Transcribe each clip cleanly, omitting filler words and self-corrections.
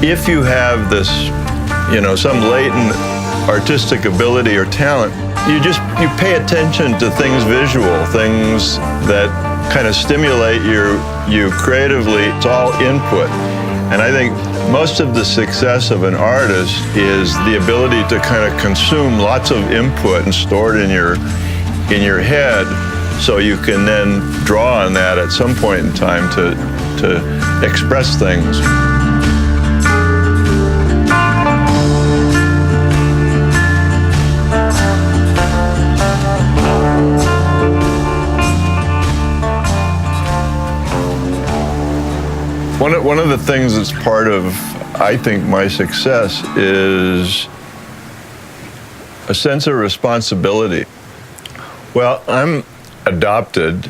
if you have this, some latent artistic ability or talent, you pay attention to things visual, things that kind of stimulate you creatively. It's all input. And I think most of the success of an artist is the ability to kind of consume lots of input and store it in your head, so you can then draw on that at some point in time to express things. One of the things that's part of, I think, my success is a sense of responsibility. Well, I'm adopted,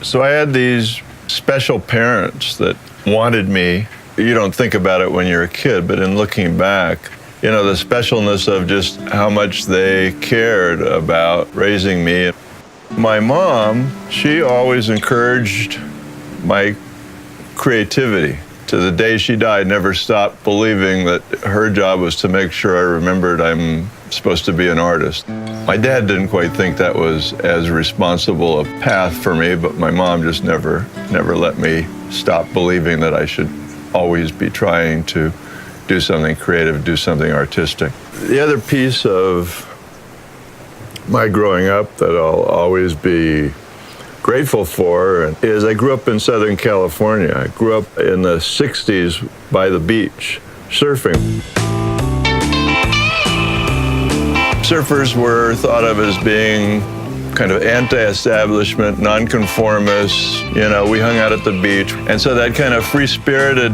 so I had these special parents that wanted me. You don't think about it when you're a kid, but in looking back, the specialness of just how much they cared about raising me. My mom, she always encouraged my creativity. To the day she died, never stopped believing that her job was to make sure I remembered I'm supposed to be an artist. My dad didn't quite think that was as responsible a path for me, but my mom just never let me stop believing that I should always be trying to do something creative, do something artistic. The other piece of my growing up that I'll always be grateful for is I grew up in Southern California. I grew up in the 60s by the beach, surfing. Surfers were thought of as being kind of anti-establishment, nonconformists. We hung out at the beach. And so that kind of free-spirited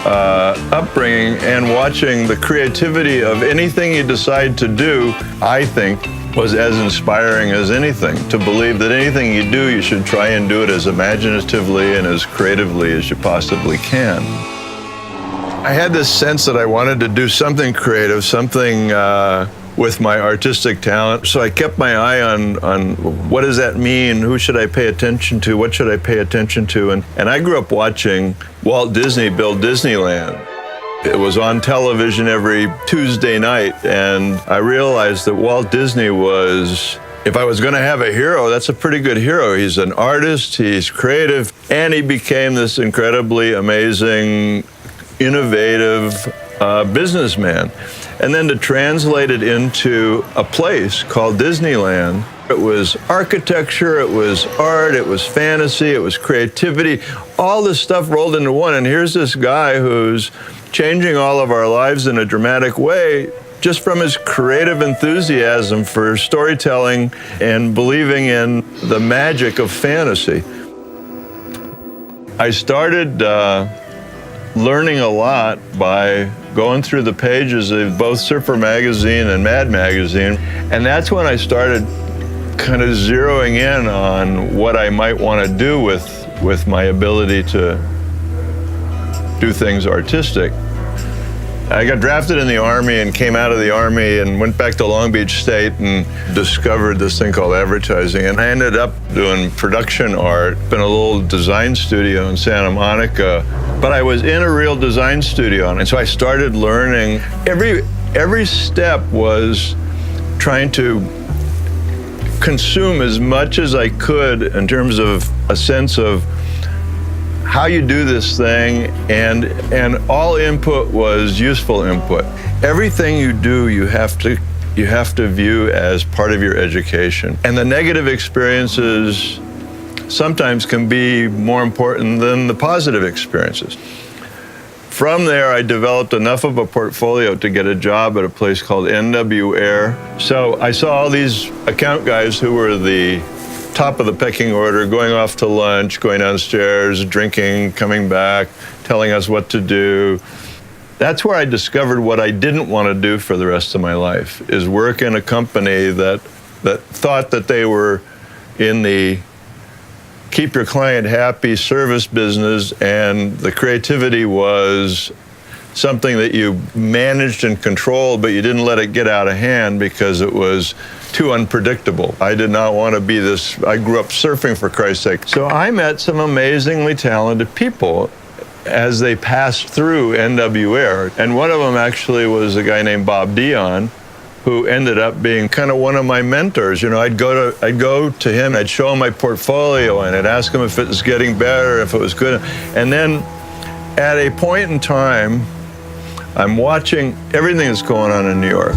upbringing and watching the creativity of anything you decide to do, I think, was as inspiring as anything. To believe that anything you do, you should try and do it as imaginatively and as creatively as you possibly can. I had this sense that I wanted to do something creative, something with my artistic talent. So I kept my eye on what does that mean? Who should I pay attention to? What should I pay attention to? And I grew up watching Walt Disney build Disneyland. It was on television every Tuesday night, and I realized that Walt Disney was, if I was going to have a hero, that's a pretty good hero. He's an artist, he's creative, and he became this incredibly amazing, innovative businessman. And then to translate it into a place called Disneyland, it was architecture, it was art, it was fantasy, it was creativity, all this stuff rolled into one. And here's this guy who's changing all of our lives in a dramatic way just from his creative enthusiasm for storytelling and believing in the magic of fantasy. I started learning a lot by going through the pages of both Surfer Magazine and Mad Magazine, and that's when I started kind of zeroing in on what I might want to do with my ability to do things artistic. I got drafted in the Army and came out of the Army and went back to Long Beach State and discovered this thing called advertising. And I ended up doing production art in a little design studio in Santa Monica. But I was in a real design studio, and so I started learning. Every step was trying to consume as much as I could in terms of a sense of how you do this thing, and all input was useful input. Everything you do, you have to view as part of your education. And the negative experiences sometimes can be more important than the positive experiences. From there, I developed enough of a portfolio to get a job at a place called NW Air. So I saw all these account guys who were the top of the pecking order, going off to lunch, going downstairs, drinking, coming back, telling us what to do. That's where I discovered what I didn't want to do for the rest of my life, is work in a company that thought that they were in the keep your client happy service business, and the creativity was something that you managed and controlled, but you didn't let it get out of hand because it was too unpredictable. I did not want to be this. I grew up surfing, for Christ's sake. So I met some amazingly talented people, as they passed through NWA. And one of them actually was a guy named Bob Dion, who ended up being kind of one of my mentors. You know, I'd go to him, I'd show him my portfolio, and I'd ask him if it was getting better, if it was good. And then at a point in time, I'm watching everything that's going on in New York.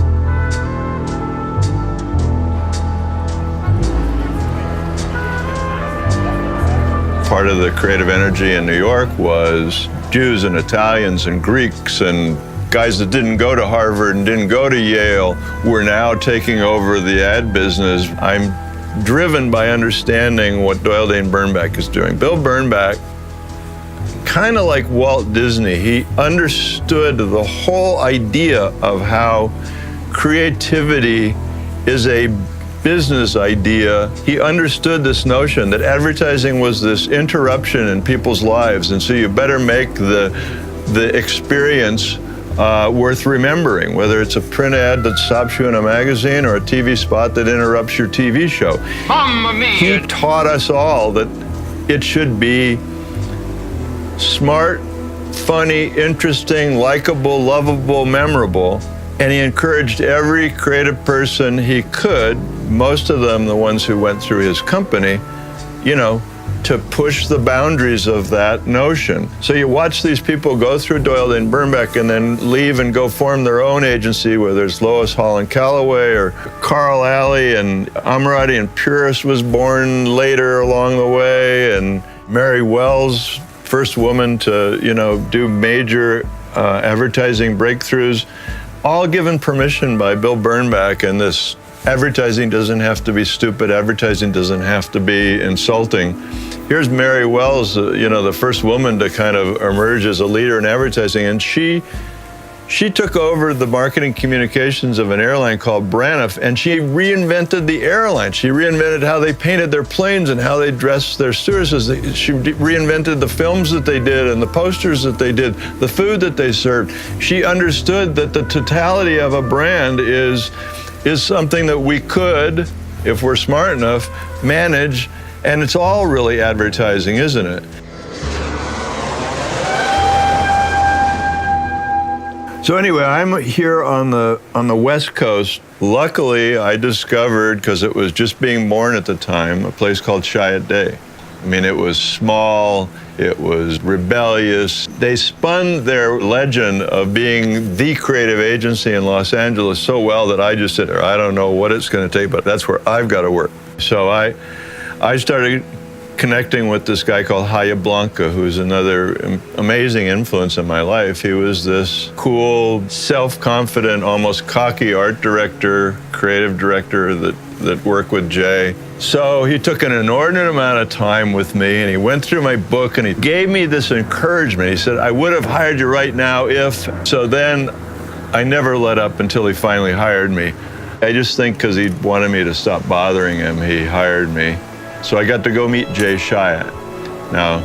Part of the creative energy in New York was Jews and Italians and Greeks and guys that didn't go to Harvard and didn't go to Yale were now taking over the ad business. I'm driven by understanding what Doyle Dane Bernbach is doing. Bill Bernbach, kind of like Walt Disney, he understood the whole idea of how creativity is a business idea. He understood this notion that advertising was this interruption in people's lives, and so you better make the experience worth remembering, whether it's a print ad that stops you in a magazine or a TV spot that interrupts your TV show. Mamma mia. He taught us all that it should be smart, funny, interesting, likable, lovable, memorable. And he encouraged every creative person he could, most of them the ones who went through his company, you know, to push the boundaries of that notion. So you watch these people go through Doyle Dane Bernbach and then leave and go form their own agency, whether it's Lois Hall and Calloway or Carl Alley, and Ammirati and Puris was born later along the way, and Mary Wells, first woman to, you know, do major advertising breakthroughs, all given permission by Bill Bernbach. And this advertising doesn't have to be stupid, advertising doesn't have to be insulting. Here's Mary Wells, you know, the first woman to kind of emerge as a leader in advertising, and she took over the marketing communications of an airline called Braniff, and she reinvented the airline. She reinvented how they painted their planes and how they dressed their stewardesses. She reinvented the films that they did and the posters that they did, the food that they served. She understood that the totality of a brand is something that we could, if we're smart enough, manage, and it's all really advertising, isn't it? So anyway, I'm here on the West Coast. Luckily, I discovered, because it was just being born at the time, a place called Chiat Day. I mean, it was small, it was rebellious. They spun their legend of being the creative agency in Los Angeles so well that I just said, I don't know what it's going to take, but that's where I've got to work. So I started connecting with this guy called Haya Blanca, who's another amazing influence in my life. He was this cool, self-confident, almost cocky art director, creative director that worked with Jay. So he took an inordinate amount of time with me, and he went through my book, and he gave me this encouragement. He said, I would have hired you right now if. So then I never let up until he finally hired me. I just think because he wanted me to stop bothering him, he hired me. So I got to go meet Jay Chiat. Now,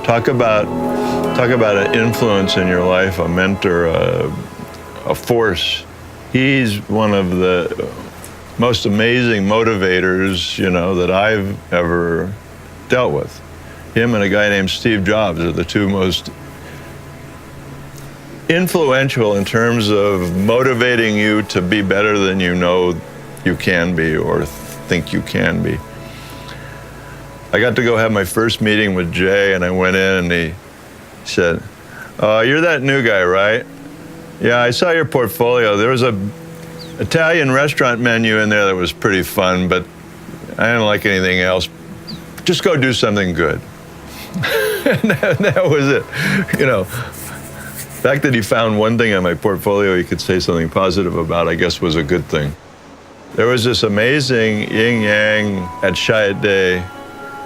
talk about an influence in your life, a mentor, a force. He's one of the most amazing motivators, you know, that I've ever dealt with. Him and a guy named Steve Jobs are the two most influential in terms of motivating you to be better than you know you can be or think you can be. I got to go have my first meeting with Jay, and I went in and he said, you're that new guy, right? Yeah, I saw your portfolio. There was a Italian restaurant menu in there that was pretty fun, but I didn't like anything else. Just go do something good. And that was it. You know, the fact that he found one thing on my portfolio he could say something positive about, I guess, was a good thing. There was this amazing yin-yang at Chiat Day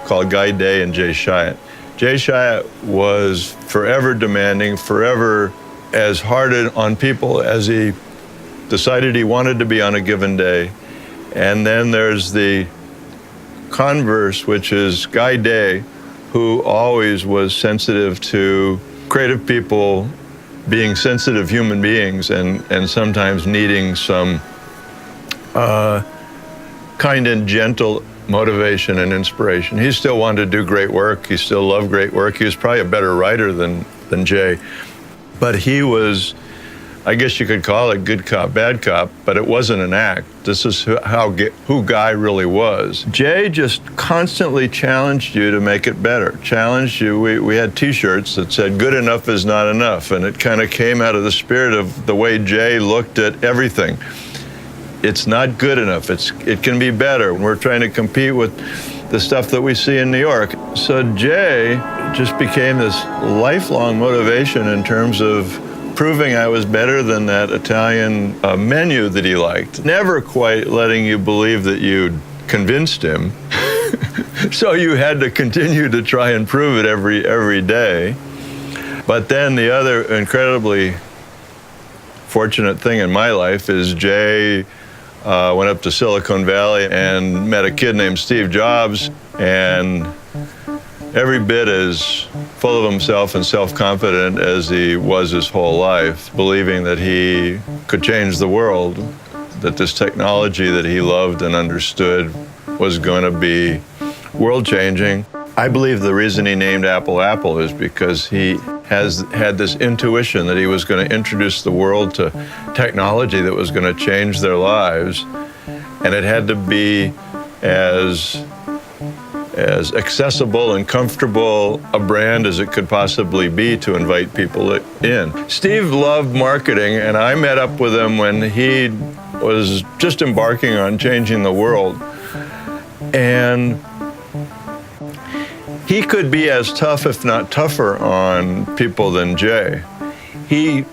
called Guy Day and Jay Chiat. Jay Chiat was forever demanding, forever as hard on people as he decided he wanted to be on a given day. And then there's the converse, which is Guy Day, who always was sensitive to creative people being sensitive human beings and sometimes needing some kind and gentle motivation and inspiration. He still wanted to do great work. He still loved great work. He was probably a better writer than Jay. But he was, I guess you could call it good cop, bad cop, but it wasn't an act. This is who Guy really was. Jay just constantly challenged you to make it better, challenged you. We had T-shirts that said, good enough is not enough, and it kind of came out of the spirit of the way Jay looked at everything. It's not good enough, it can be better. We're trying to compete with the stuff that we see in New York. So Jay just became this lifelong motivation in terms of proving I was better than that Italian menu that he liked. Never quite letting you believe that you'd convinced him. So you had to continue to try and prove it every day. But then the other incredibly fortunate thing in my life is Jay went up to Silicon Valley and met a kid named Steve Jobs, and every bit as full of himself and self-confident as he was his whole life, believing that he could change the world, that this technology that he loved and understood was going to be world-changing. I believe the reason he named Apple Apple is because he had this intuition that he was going to introduce the world to technology that was going to change their lives, and it had to be as accessible and comfortable a brand as it could possibly be to invite people in. Steve loved marketing, and I met up with him when he was just embarking on changing the world. And he could be as tough, if not tougher, on people than Jay. He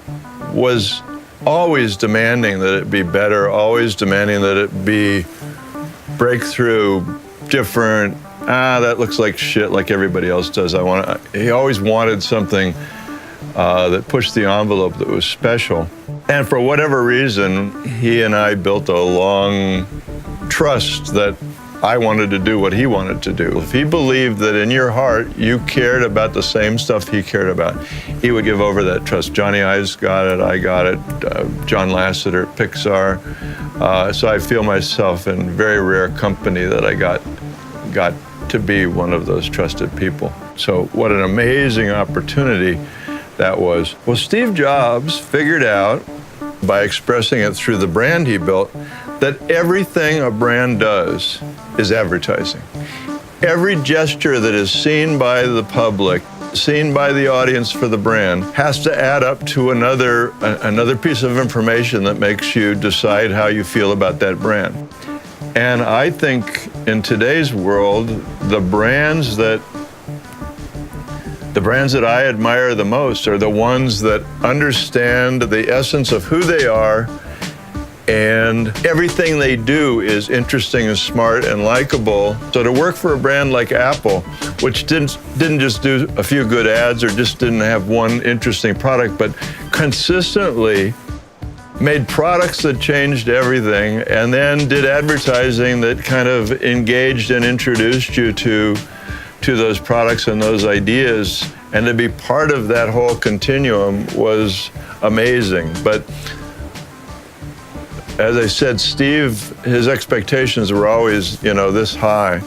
was always demanding that it be better, always demanding that it be breakthrough, different. That looks like shit like everybody else does. He always wanted something that pushed the envelope, that was special. And for whatever reason, he and I built a long trust that I wanted to do what he wanted to do. If he believed that in your heart you cared about the same stuff he cared about, he would give over that trust. Johnny Ives got it, I got it, John Lasseter at Pixar. So I feel myself in very rare company that I got to be one of those trusted people. So what an amazing opportunity that was. Well, Steve Jobs figured out, by expressing it through the brand he built, that everything a brand does is advertising. Every gesture that is seen by the public, seen by the audience for the brand, has to add up to another piece of information that makes you decide how you feel about that brand. And I think in today's world, the brands that I admire the most are the ones that understand the essence of who they are, and everything they do is interesting and smart and likable. So to work for a brand like Apple, which didn't just do a few good ads or just didn't have one interesting product, but consistently made products that changed everything, and then did advertising that kind of engaged and introduced you to those products and those ideas, and to be part of that whole continuum was amazing. But as I said, Steve, his expectations were always, this high.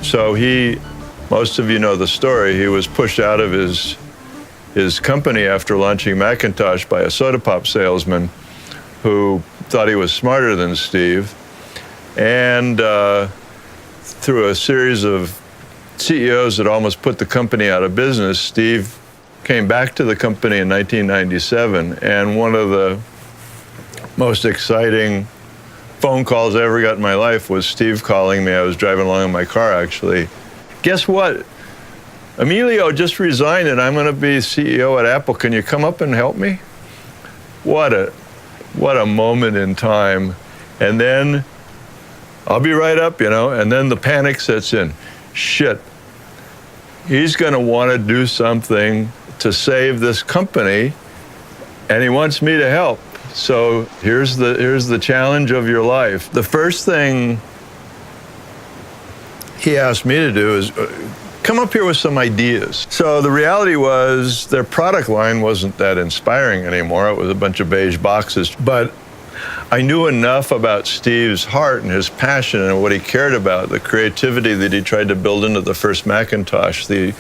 So most of you know the story, he was pushed out of his company after launching Macintosh by a soda pop salesman who thought he was smarter than Steve. And through a series of CEOs that almost put the company out of business, Steve came back to the company in 1997, and one of the most exciting phone calls I ever got in my life was Steve calling me. I was driving along in my car, actually. Guess what? Emilio just resigned and I'm going to be CEO at Apple. Can you come up and help me? What a moment in time. And then I'll be right up, and then the panic sets in. Shit. He's going to want to do something to save this company, and he wants me to help. So here's the challenge of your life. The first thing he asked me to do is come up here with some ideas. So the reality was their product line wasn't that inspiring anymore. It was a bunch of beige boxes. But I knew enough about Steve's heart and his passion and what he cared about, the creativity that he tried to build into the first Macintosh, the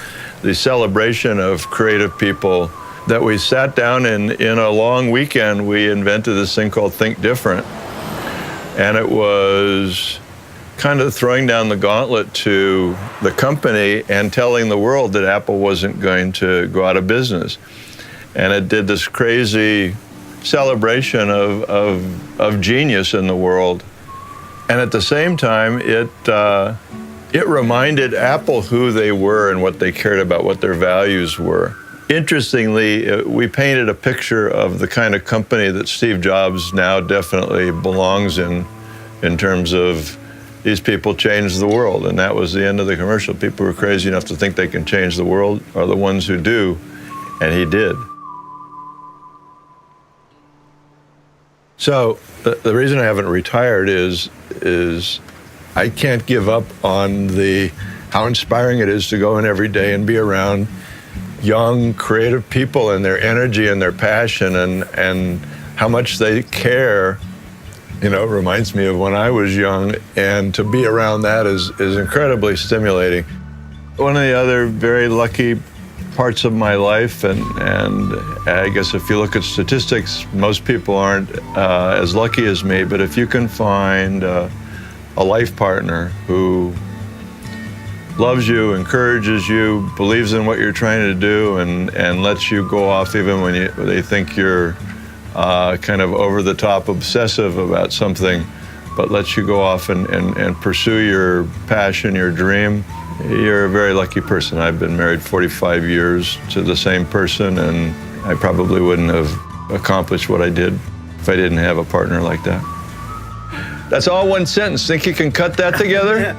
celebration of creative people, that we sat down and in a long weekend, we invented this thing called Think Different. And it was kind of throwing down the gauntlet to the company and telling the world that Apple wasn't going to go out of business. And it did this crazy celebration of genius in the world. And at the same time, it reminded Apple who they were and what they cared about, what their values were. Interestingly, we painted a picture of the kind of company that Steve Jobs now definitely belongs in terms of these people changed the world, and that was the end of the commercial. People who are crazy enough to think they can change the world are the ones who do, and he did. So the reason I haven't retired is I can't give up on how inspiring it is to go in every day and be around young, creative people and their energy and their passion and how much they care. You know, it reminds me of when I was young, and to be around that is incredibly stimulating. One of the other very lucky parts of my life, and I guess if you look at statistics, most people aren't as lucky as me, but if you can find a life partner who loves you, encourages you, believes in what you're trying to do, and lets you go off even when they think you're kind of over-the-top obsessive about something, but lets you go off and pursue your passion, your dream, you're a very lucky person. I've been married 45 years to the same person, and I probably wouldn't have accomplished what I did if I didn't have a partner like that. That's all one sentence. Think you can cut that together?